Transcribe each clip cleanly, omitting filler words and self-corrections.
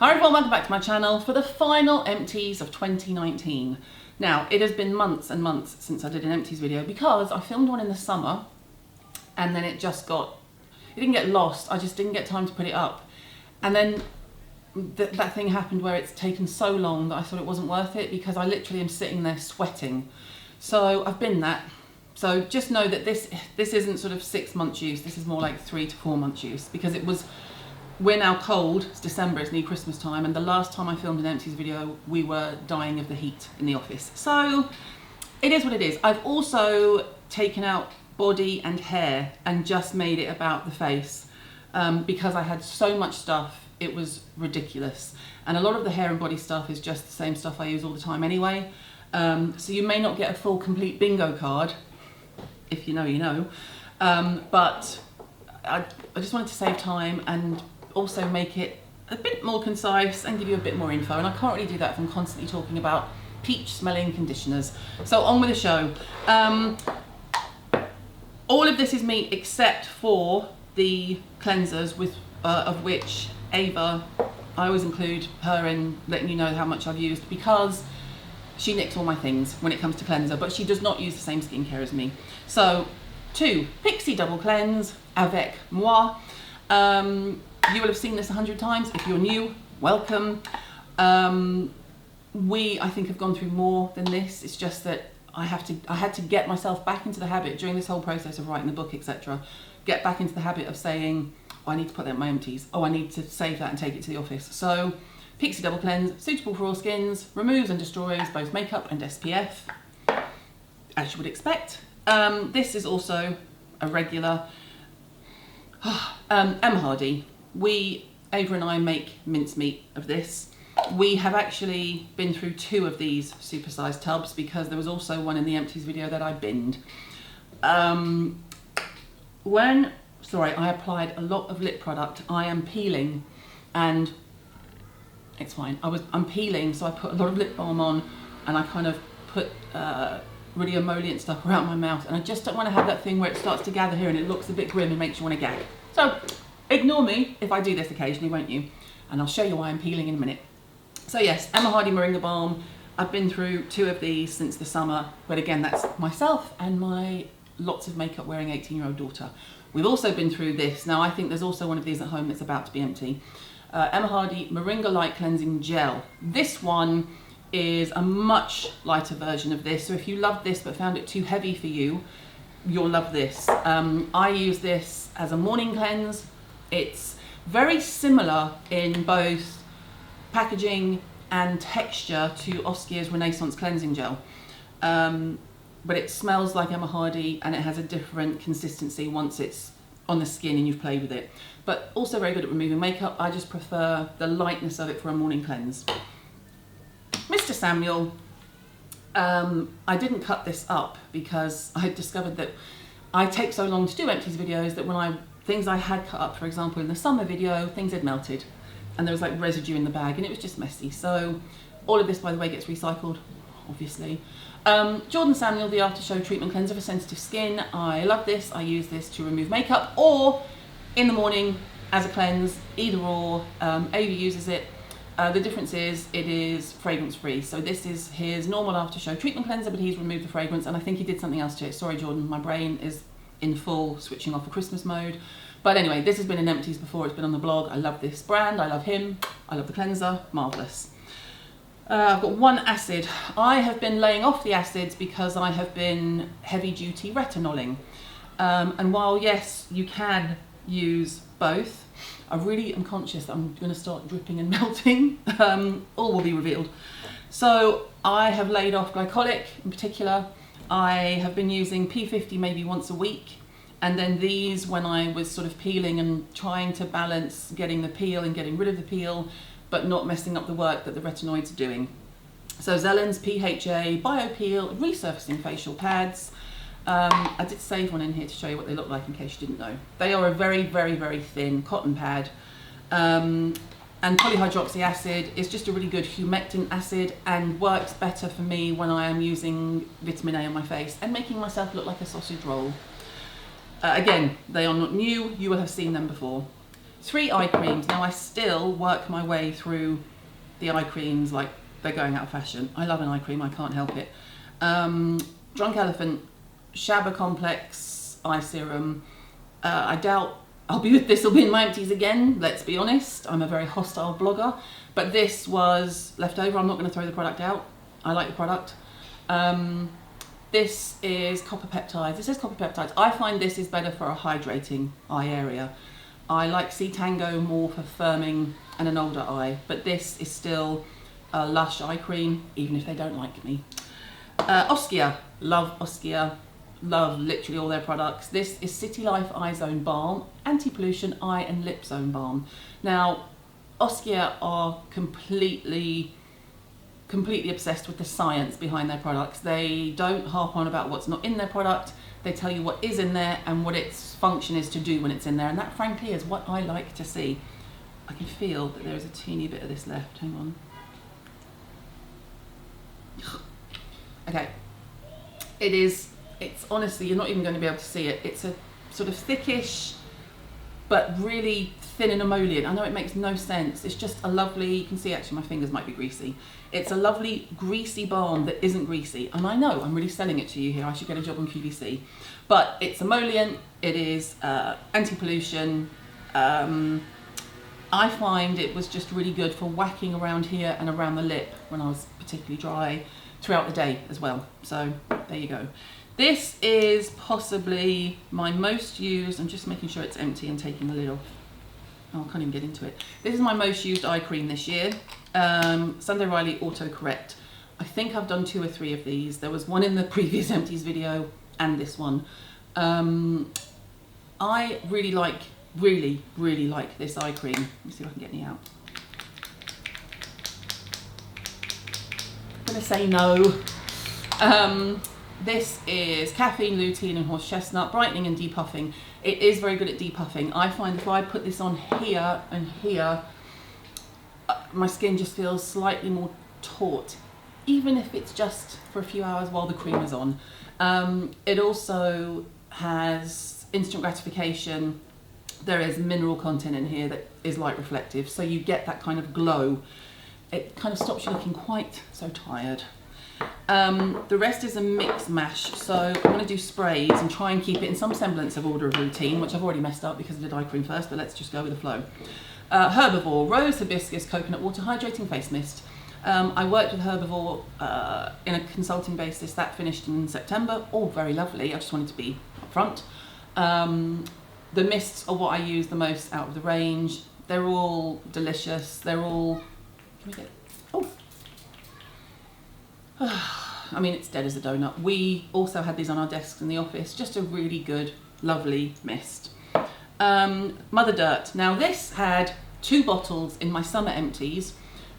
Hi everyone, welcome back to my channel for the final empties of 2019. Now, it has been months and months since I did an empties video because I filmed one in the summer and then it didn't get lost, I just didn't get time to put it up. And then that thing happened where it's taken so long that I thought it wasn't worth it because I literally am sitting there sweating. So I've been that. So just know that this isn't sort of 6 months use, this is more like 3 to 4 months use because we're now cold, it's December, it's near Christmas time, and the last time I filmed an empties video, we were dying of the heat in the office. So it is what it is. I've also taken out body and hair and just made it about the face because I had so much stuff, it was ridiculous. And a lot of the hair and body stuff is just the same stuff I use all the time anyway. So you may not get a full complete bingo card, if you know, you know. But I just wanted to save time and also make it a bit more concise and give you a bit more info, and I can't really do that if I'm constantly talking about peach smelling conditioners. So on with the show. All of this is me except for the cleansers, of which Ava, I always include her in letting you know how much I've used because she nicks all my things when it comes to cleanser, but she does not use the same skincare as me. So 2 Pixi Double Cleanse avec moi. You will have seen this 100 times. If you're new, welcome. I think have gone through more than this. It's just that I had to get myself back into the habit during this whole process of writing the book, etc. Get back into the habit of saying, oh, I need to put that in my empties. Oh, I need to save that and take it to the office. So Pixi Double Cleanse, suitable for all skins, removes and destroys both makeup and SPF, as you would expect. This is also a regular Emma Hardy. Ava and I make mincemeat of this. We have actually been through 2 of these supersized tubs because there was also one in the empties video that I binned. I applied a lot of lip product. I am peeling and it's fine. I'm peeling, so I put a lot of lip balm on and I kind of put really emollient stuff around my mouth, and I just don't want to have that thing where it starts to gather here and it looks a bit grim and makes you want to gag. So ignore me if I do this occasionally, won't you? And I'll show you why I'm peeling in a minute. So yes, Emma Hardy Moringa Balm. I've been through 2 of these since the summer, but again, that's myself and my lots of makeup wearing 18-year-old daughter. We've also been through this. Now I think there's also one of these at home that's about to be empty. Emma Hardy Moringa Light Cleansing Gel. This one is a much lighter version of this. So if you loved this but found it too heavy for you, you'll love this. I use this as a morning cleanse. It's very similar in both packaging and texture to Oskia's Renaissance Cleansing Gel. But it smells like Emma Hardy and it has a different consistency once it's on the skin and you've played with it. But also very good at removing makeup. I just prefer the lightness of it for a morning cleanse. Mr. Samuel, I didn't cut this up because I had discovered that I take so long to do empties videos that when things I had cut up, for example, in the summer video, things had melted and there was like residue in the bag and it was just messy. So all of this, by the way, gets recycled, obviously. Jordan Samuel, the After Show Treatment Cleanser for Sensitive Skin. I love this. I use this to remove makeup or in the morning as a cleanse, either or. Ava uses it. The difference is it is fragrance free. So this is his normal After Show Treatment Cleanser, but he's removed the fragrance and I think he did something else to it. Sorry, Jordan, my brain is in full switching off for Christmas mode. But anyway, this has been in empties before, it's been on the blog. I love this brand, I love him, I love the cleanser, marvellous. I've got 1 acid. I have been laying off the acids because I have been heavy duty retinoling. And while yes, you can use both, I really am conscious that I'm going to start dripping and melting. All will be revealed. So I have laid off glycolic in particular. I have been using P50 maybe once a week. And then these, when I was sort of peeling and trying to balance getting the peel and getting rid of the peel, but not messing up the work that the retinoids are doing. So Zellen's PHA BioPeel Resurfacing Facial Pads. I did save one in here to show you what they look like in case you didn't know. They are a very, very, very thin cotton pad. And polyhydroxy acid is just a really good humectant acid and works better for me when I am using vitamin A on my face and making myself look like a sausage roll. Again, they are not new, you will have seen them before. 3 eye creams. Now I still work my way through the eye creams like they're going out of fashion. I love an eye cream, I can't help it. Drunk Elephant Shabba Complex Eye Serum. I doubt this will be in my empties again, let's be honest. I'm a very hostile blogger, but this was left over. I'm not going to throw the product out. I like the product. This is copper peptides. It says copper peptides. I find this is better for a hydrating eye area. I like C Tango more for firming and an older eye, but this is still a Lush eye cream, even if they don't like me. Oskia, love Oskia. Love literally all their products. This is City Life Eye Zone Balm, Anti-Pollution Eye and Lip Zone Balm. Now, Oskia are completely obsessed with the science behind their products. They don't harp on about what's not in their product. They tell you what is in there and what its function is to do when it's in there. And that, frankly, is what I like to see. I can feel that there is a teeny bit of this left. Hang on. Okay. It's honestly, you're not even going to be able to see it. It's a sort of thickish, but really thin and emollient. I know it makes no sense. It's just a lovely, you can see actually my fingers might be greasy. It's a lovely greasy balm that isn't greasy. And I know I'm really selling it to you here. I should get a job on QVC. But it's emollient. It is anti-pollution. I find it was just really good for whacking around here and around the lip when I was particularly dry throughout the day as well. So there you go. This is possibly my most used, I'm just making sure it's empty and taking the lid off. Oh, I can't even get into it. This is my most used eye cream this year. Sunday Riley Auto Correct. I think I've done 2 or 3 of these. There was one in the previous empties video and this one. I really like this eye cream. Let me see if I can get any out. I'm gonna say no. This is caffeine, lutein and horse chestnut, brightening and depuffing. It is very good at depuffing. I find if I put this on here and here, my skin just feels slightly more taut, even if it's just for a few hours while the cream is on. It also has instant gratification. There is mineral content in here that is light reflective, so you get that kind of glow. It kind of stops you looking quite so tired. The rest is a mix mash, so I'm going to do sprays and try and keep it in some semblance of order of routine, which I've already messed up because I did eye cream first, but let's just go with the flow. Herbivore, Rose Hibiscus Coconut Water Hydrating Face Mist. I worked with Herbivore in a consulting basis. That finished in September. All very lovely. I just wanted to be upfront. The mists are what I use the most out of the range. They're all delicious. They're all... Can we get... Oh! I mean, it's dead as a donut. We also had these on our desks in the office. Just a really good, lovely mist. Mother Dirt. Now this had 2 bottles in my summer empties,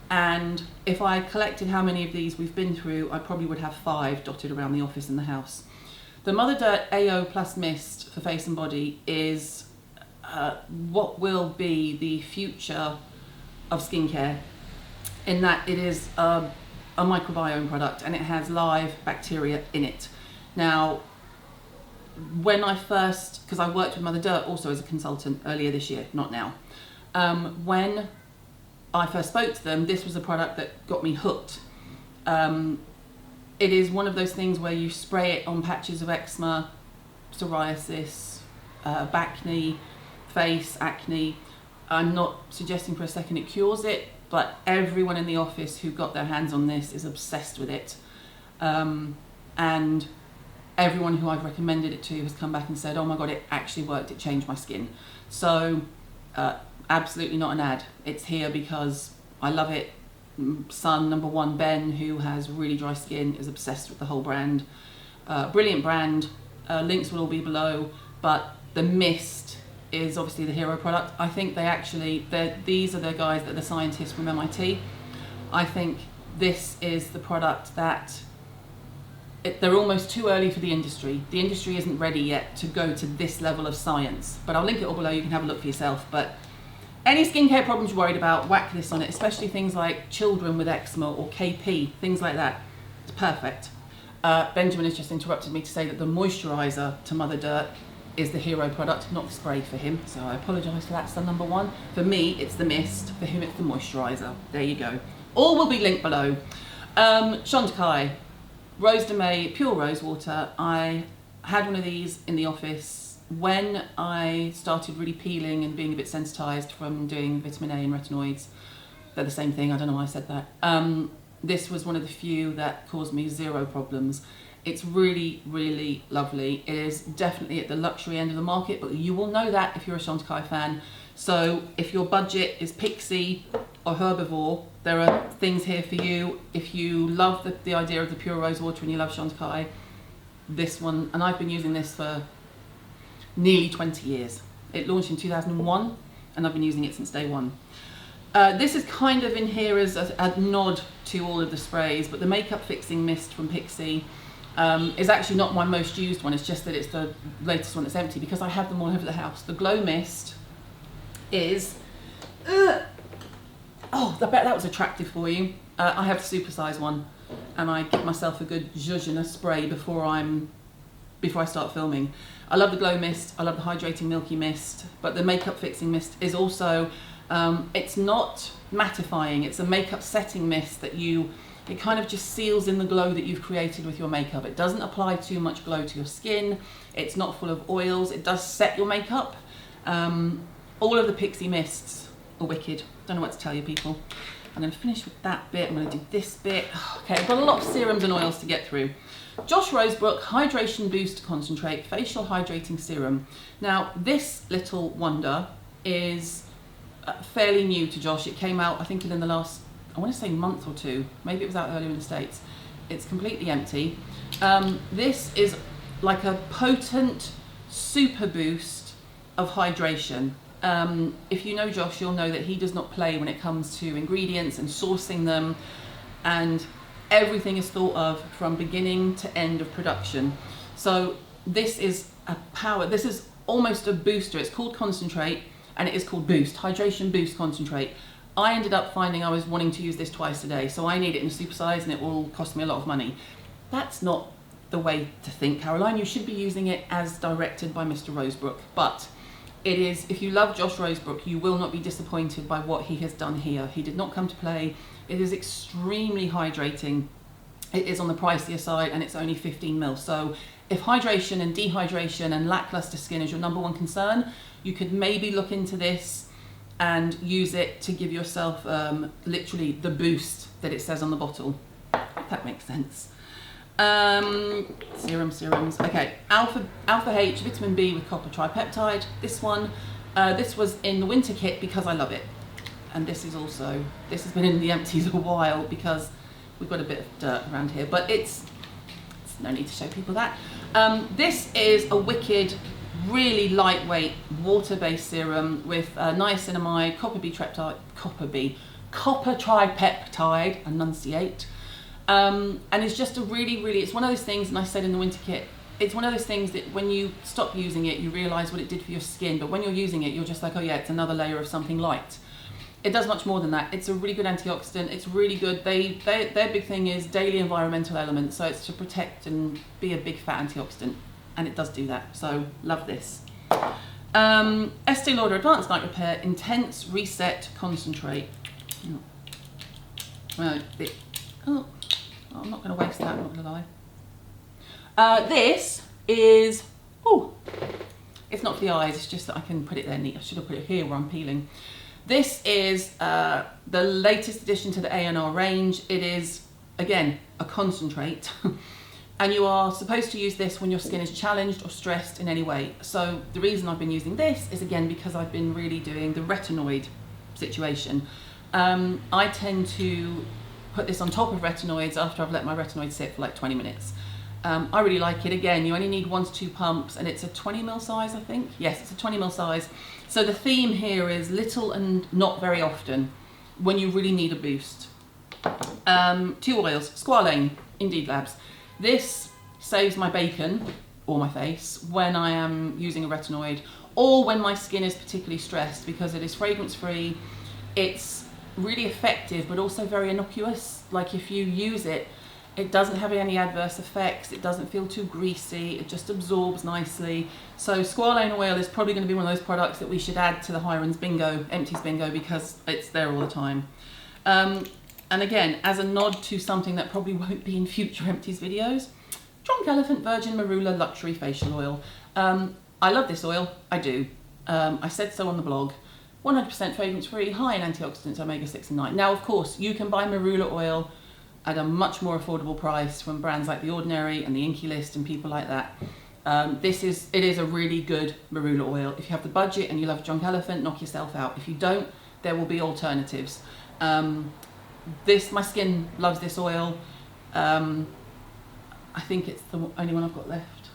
and if I collected how many of these we've been through, I probably would have 5 dotted around the office and the house. The Mother Dirt AO Plus Mist for face and body is what will be the future of skincare, in that it is a microbiome product and it has live bacteria in it. Now, when I first, because I worked with Mother Dirt also as a consultant earlier this year, not now. When I first spoke to them, this was a product that got me hooked. It is one of those things where you spray it on patches of eczema, psoriasis, bacne, face, acne. I'm not suggesting for a second it cures it, but everyone in the office who got their hands on this is obsessed with it. And everyone who I've recommended it to has come back and said, oh my God, it actually worked, it changed my skin. So absolutely not an ad. It's here because I love it. Son number 1, Ben, who has really dry skin, is obsessed with the whole brand. Brilliant brand. Links will all be below, but the mist is obviously the hero product. I think these are the guys that are the scientists from MIT. I think this is the product that they're almost too early for the industry. The industry isn't ready yet to go to this level of science, but I'll link it all below. You can have a look for yourself. But any skincare problems you're worried about, whack this on it, especially things like children with eczema or KP, things like that. It's perfect. Benjamin has just interrupted me to say that the moisturizer to Mother Dirt is the hero product, not the spray for him. So I apologise for that, son number one. For me, it's the mist. For him, it's the moisturiser. There you go. All will be linked below. Chantecaille, Rose de May, pure rose water. I had one of these in the office when I started really peeling and being a bit sensitised from doing vitamin A and retinoids. They're the same thing, I don't know why I said that. This was one of the few that caused me zero problems. It's really, really lovely. It is definitely at the luxury end of the market, but you will know that if you're a Chantecaille fan. So if your budget is pixie or herbivore, there are things here for you. If you love the idea of the pure rose water and you love Chantecaille, this one, and I've been using this for nearly 20 years. It launched in 2001 and I've been using it since day one. This is kind of in here as a nod to all of the sprays, but the makeup fixing mist from Pixie is actually not my most used one. It's just that it's the latest one that's empty because I have them all over the house. The Glow Mist is, oh, I bet that was attractive for you. I have the supersize one and I give myself a good zhuzh and a spray before I start filming. I love the Glow Mist, I love the Hydrating Milky Mist, but the makeup fixing mist is also, it's not mattifying, it's a makeup setting mist that it kind of just seals in the glow that you've created with your makeup. It doesn't apply too much glow to your skin, it's not full of oils, it does set your makeup. All of the Pixie mists are wicked, don't know what to tell you people. I'm going to finish with that bit, I'm going to do this bit. Okay, I've got a lot of serums and oils to get through. Josh Rosebrook Hydration Boost Concentrate Facial Hydrating Serum. Now this little wonder is fairly new to Josh. It came out I think within the last, I want to say month or two, maybe it was out earlier in the States. It's completely empty. This is like a potent super boost of hydration. If you know Josh, you'll know that he does not play when it comes to ingredients and sourcing them, and everything is thought of from beginning to end of production. So this is this is almost a booster. It's called Concentrate and it is called Boost, Hydration Boost Concentrate. I ended up finding I was wanting to use this twice a day, so I need it in a supersize and it will cost me a lot of money. That's not the way to think, Caroline. You should be using it as directed by Mr. Rosebrook, but it is, if you love Josh Rosebrook, you will not be disappointed by what he has done here. He did not come to play. It is extremely hydrating. It is on the pricier side and it's only 15 ml. So if hydration and dehydration and lackluster skin is your number one concern, you could maybe look into this and use it to give yourself literally the boost that it says on the bottle. If that makes sense. Serums. Okay, Alpha H vitamin B with copper tripeptide. This one, this was in the winter kit because I love it, and this has been in the empties a while because we've got a bit of dirt around here, but it's no need to show people that. This is a wicked, really lightweight water-based serum with niacinamide, copper tripeptide, enunciate. And it's just a really, it's one of those things, and I said in the winter kit, it's one of those things that when you stop using it, you realise what it did for your skin, but when you're using it, you're just like, oh yeah, it's another layer of something light. It does much more than that. It's a really good antioxidant, it's really good. Their big thing is daily environmental elements, so it's to protect and be a big fat antioxidant, and it does do that, so love this. Estee Lauder Advanced Night Repair Intense Reset Concentrate. Oh, I'm not going to waste that, I'm not going to lie. This is, it's not for the eyes, it's just that I can put it there neat. I should have put it here where I'm peeling. This is the latest addition to the A&R range. It is, again, a concentrate. And you are supposed to use this when your skin is challenged or stressed in any way. So the reason I've been using this is, again, because I've been really doing the retinoid situation. I tend to put this on top of retinoids after I've let my retinoid sit for like 20 minutes. I really like it. Again, you only need 1 to 2 pumps and it's a 20 ml size, I think. Yes, it's a 20 ml size. So the theme here is little and not very often when you really need a boost. 2 oils, Squalane, Indeed Labs. This saves my bacon or my face when I am using a retinoid or when my skin is particularly stressed, because it is fragrance free. It's really effective but also very innocuous. Like if you use it It doesn't have any adverse effects. It doesn't feel too greasy. It just absorbs nicely. So squalane oil is probably going to be one of those products that we should add to the Hirons bingo, Empties bingo, because it's there all the time. And again, as a nod to something that probably won't be in future Empties videos, Drunk Elephant Virgin Marula Luxury Facial Oil. I love this oil. I do. I said so on the blog. 100% fragrance-free, high in antioxidants, omega-6 and 9. Now, of course, you can buy marula oil at a much more affordable price from brands like The Ordinary and the Inky List and people like that. It is a really good marula oil. If you have the budget and you love Drunk Elephant, knock yourself out. If you don't, there will be alternatives. My skin loves this oil. I think it's the only one I've got left.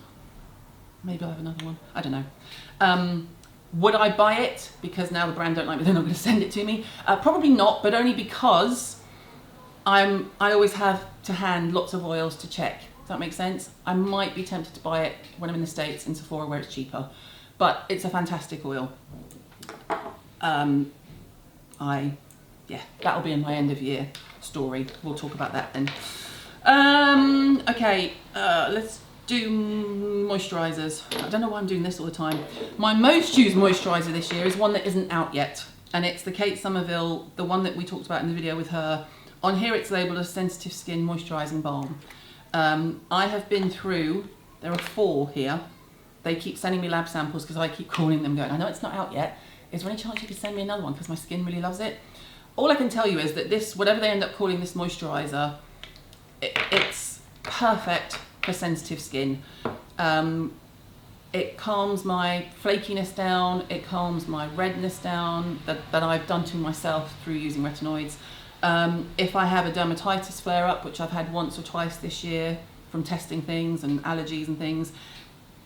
Maybe I'll have another one. I don't know. Would I buy it? Because now the brand don't like me, they're not going to send it to me. Probably not, but only because I always have to hand lots of oils to check. Does that make sense? I might be tempted to buy it when I'm in the States in Sephora where it's cheaper, but it's a fantastic oil. Yeah, that'll be in my end of year story. We'll talk about that then. Okay, let's do moisturisers. I don't know why I'm doing this all the time. My most used moisturiser this year is one that isn't out yet, and it's the Kate Somerville, the one that we talked about in the video with her. On here it's labelled as Sensitive Skin Moisturising Balm. I have been through, there are 4 here. They keep sending me lab samples because I keep calling them going, I know it's not out yet. Is there any chance you could send me another one because my skin really loves it? All I can tell you is that this, whatever they end up calling this moisturiser, it's perfect for sensitive skin. It calms my flakiness down, it calms my redness down that I've done to myself through using retinoids. If I have a dermatitis flare-up, which I've had once or twice this year from testing things and allergies and things,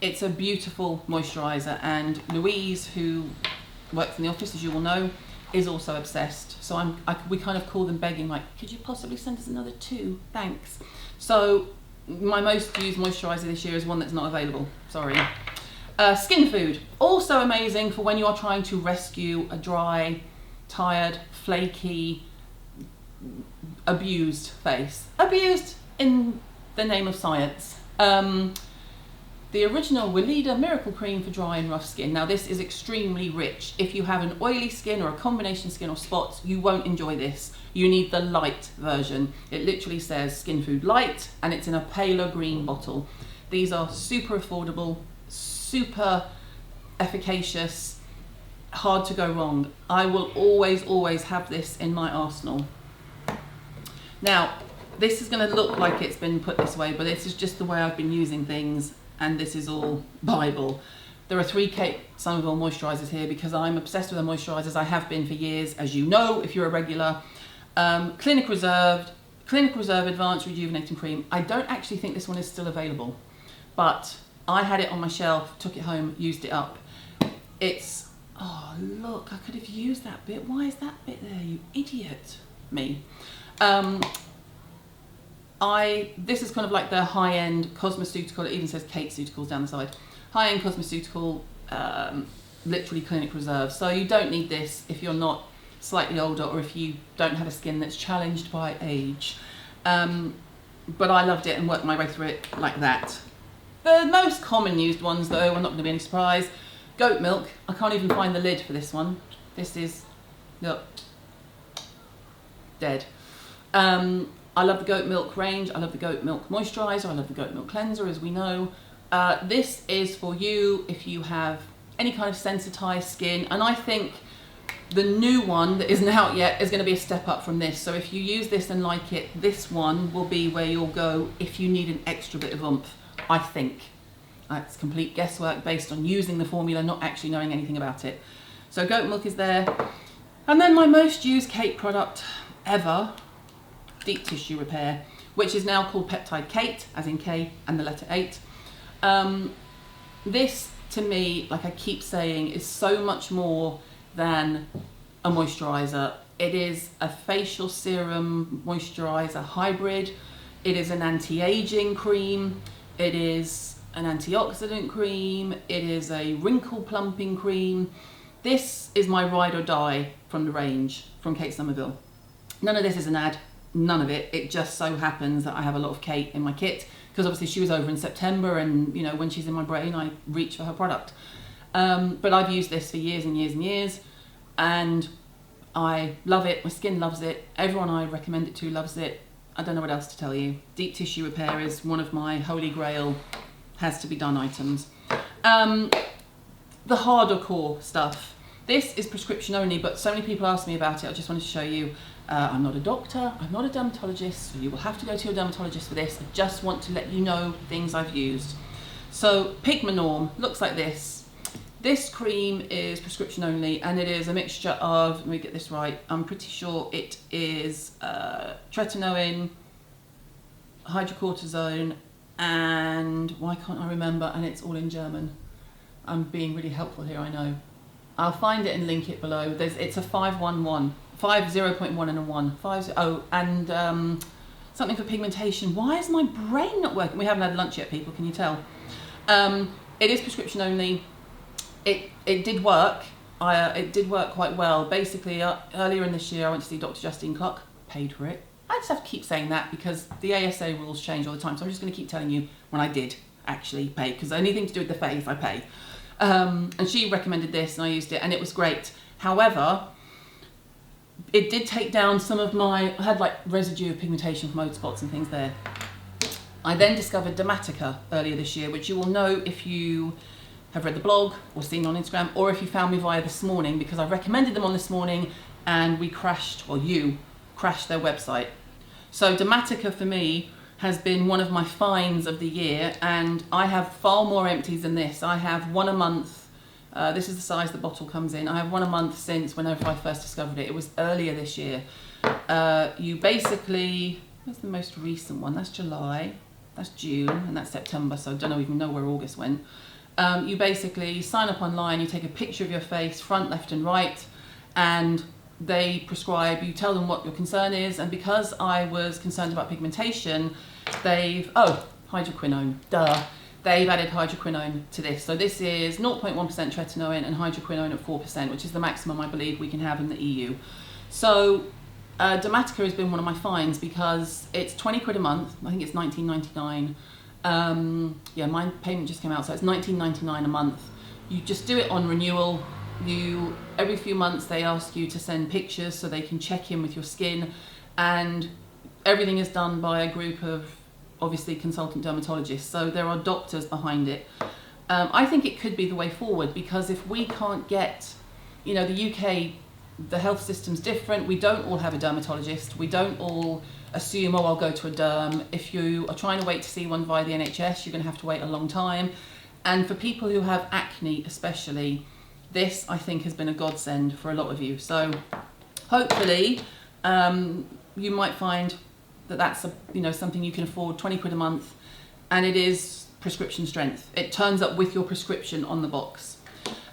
it's a beautiful moisturiser. And Louise, who works in the office, as you all know, is also obsessed. So we kind of call them begging, like, could you possibly send us another 2? Thanks. So my most used moisturiser this year is one that's not available, sorry. Skin Food, also amazing for when you are trying to rescue a dry, tired, flaky, abused face. Abused in the name of science. The original Weleda Miracle Cream for dry and rough skin. Now this is extremely rich. If you have an oily skin or a combination skin or spots, you won't enjoy this. You need the light version. It literally says Skin Food Light and it's in a paler green bottle. These are super affordable, super efficacious, hard to go wrong. I will always have this in my arsenal. Now, this is going to look like it's been put this way, but this is just the way I've been using things, and this is all Bible. There are 3 Kate Somerville moisturisers here because I'm obsessed with the moisturisers. I have been for years, as you know, if you're a regular. Clinic Reserve Advanced Rejuvenating Cream. I don't actually think this one is still available, but I had it on my shelf, took it home, used it up. It's, oh look, I could have used that bit. Why is that bit there, you idiot? Me. This is kind of like the high-end cosmeceutical, it even says Kate Ceuticals down the side. High-end cosmeceutical, literally Clinic Reserve. So you don't need this if you're not slightly older or if you don't have a skin that's challenged by age. But I loved it and worked my way through it like that. The most common used ones though, are not going to be any surprise. Goat milk. I can't even find the lid for this one. This is, look, dead. I love the goat milk range. I love the goat milk moisturiser. I love the goat milk cleanser, as we know. This is for you if you have any kind of sensitised skin. And I think the new one that isn't out yet is going to be a step up from this. So if you use this and like it, this one will be where you'll go if you need an extra bit of oomph, I think. It's complete guesswork based on using the formula, not actually knowing anything about it. So goat milk is there. And then my most used Kate product ever, Deep Tissue Repair, which is now called Peptide Kate, as in K and the letter 8. This, to me, like I keep saying, is so much more than a moisturiser. It is a facial serum moisturiser hybrid. It is an anti-aging cream. It is an antioxidant cream. It is a wrinkle plumping cream. This is my ride or die from the range from Kate Somerville. None of this is an ad. none of it. It just so happens that I have a lot of Kate in my kit, because obviously she was over in September, and you know, when she's in my brain, I reach for her product. But I've used this for years and years and years, and I love it. My skin loves it. Everyone I recommend it to loves it. I don't know what else to tell you. Deep tissue repair is one of my holy grail, has to be done items. The harder core stuff. This is prescription only, but so many people ask me about it. I just wanted to show you. I'm not a doctor, I'm not a dermatologist, so you will have to go to your dermatologist for this. I just want to let you know things I've used. So Pigmanorm looks like this. This cream is prescription only, and it is a mixture of, let me get this right, I'm pretty sure it is tretinoin, hydrocortisone, and why can't I remember, and it's all in German. I'm being really helpful here, I know. I'll find it and link it below. It's a 511, 0.1 and a 1. And something for pigmentation. Why is my brain not working? We haven't had lunch yet, people, can you tell? It is prescription only. It did work. It did work quite well. Basically, earlier in this year, I went to see Dr. Justine Cluck, paid for it. I just have to keep saying that because the ASA rules change all the time. So I'm just going to keep telling you when I did actually pay, because anything to do with the face, I pay. And she recommended this, and I used it, and it was great. However, it did take down some of my, I had like residue of pigmentation from old spots and things there. I then discovered Dermatica earlier this year, which you will know if you have read the blog or seen on Instagram, or if you found me via This Morning, because I recommended them on This Morning and we crashed, or you crashed their website. So Dermatica for me has been one of my finds of the year, and I have far more empties than this. I have one a month. This is the size the bottle comes in. I have one a month since whenever I first discovered it. It was earlier this year. You basically, what's the most recent one? That's July, that's June, and that's September, so I don't even know where August went. You basically sign up online, you take a picture of your face, front, left and right, and they prescribe, you tell them what your concern is, and because I was concerned about pigmentation, hydroquinone, duh. They've added hydroquinone to this. So this is 0.1% tretinoin and hydroquinone at 4%, which is the maximum I believe we can have in the EU. So Dermatica has been one of my finds because it's 20 quid a month. I think it's 19.99. Yeah, my payment just came out, so it's 19.99 a month. You just do it on renewal. Every few months they ask you to send pictures so they can check in with your skin, and everything is done by a group of obviously consultant dermatologists, so there are doctors behind it. I think it could be the way forward, because if we can't get, the UK, the health system's different. We don't all have a dermatologist. We don't all assume, I'll go to a derm. If you are trying to wait to see one via the NHS, you're going to have to wait a long time. And for people who have acne especially, this I think has been a godsend for a lot of you. So hopefully you might find that that's something you can afford, 20 quid a month, and it is prescription strength. It turns up with your prescription on the box.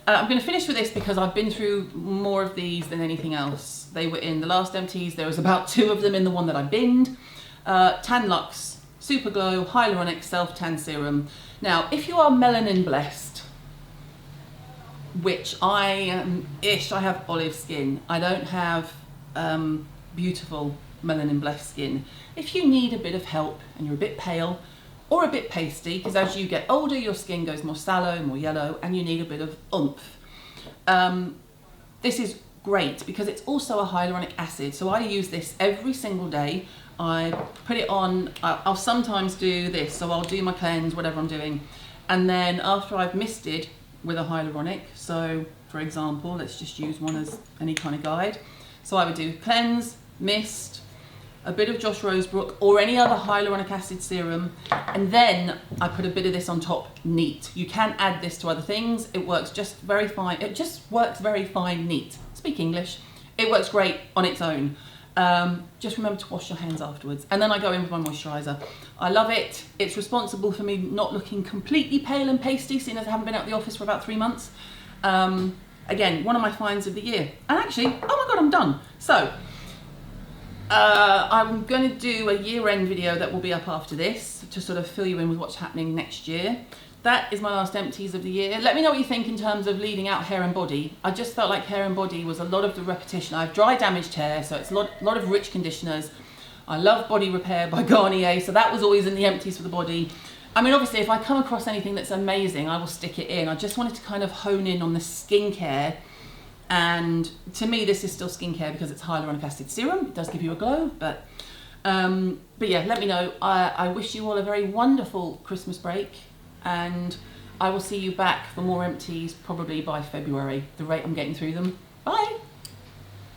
I'm going to finish with this because I've been through more of these than anything else. They were in the last empties. There was about 2 of them in the one that I binned. Tan Luxe Super Glow Hyaluronic Self Tan Serum. Now, if you are melanin blessed, which I am-ish, I have olive skin. I don't have beautiful melanin blessed skin. If you need a bit of help and you're a bit pale or a bit pasty, because as you get older your skin goes more sallow, more yellow, and you need a bit of oomph, this is great because it's also a hyaluronic acid. So I use this every single day. I put it on, I'll sometimes do this, so I'll do my cleanse, whatever I'm doing, and then after I've misted with a hyaluronic, so for example, let's just use one as any kind of guide. So I would do cleanse, mist, a bit of Josh Rosebrook or any other hyaluronic acid serum, and then I put a bit of this on top neat. You can add this to other things. It works just very fine. It just works very fine neat. Speak English. It works great on its own. Just remember to wash your hands afterwards. And then I go in with my moisturizer. I love it. It's responsible for me not looking completely pale and pasty, seeing as I haven't been out of the office for about 3 months. Again, one of my finds of the year. And actually, oh my God, I'm done. So, I'm going to do a year-end video that will be up after this to sort of fill you in with what's happening next year. That is my last empties of the year. Let me know what you think in terms of leading out hair and body. I just felt like hair and body was a lot of the repetition. I have dry damaged hair, so it's a lot of rich conditioners. I love Body Repair by Garnier, so that was always in the empties for the body. I mean, obviously, if I come across anything that's amazing, I will stick it in. I just wanted to kind of hone in on the skincare. And to me, this is still skincare because it's hyaluronic acid serum. It does give you a glow, but yeah, let me know. I wish you all a very wonderful Christmas break, and I will see you back for more empties probably by February, the rate I'm getting through them. Bye.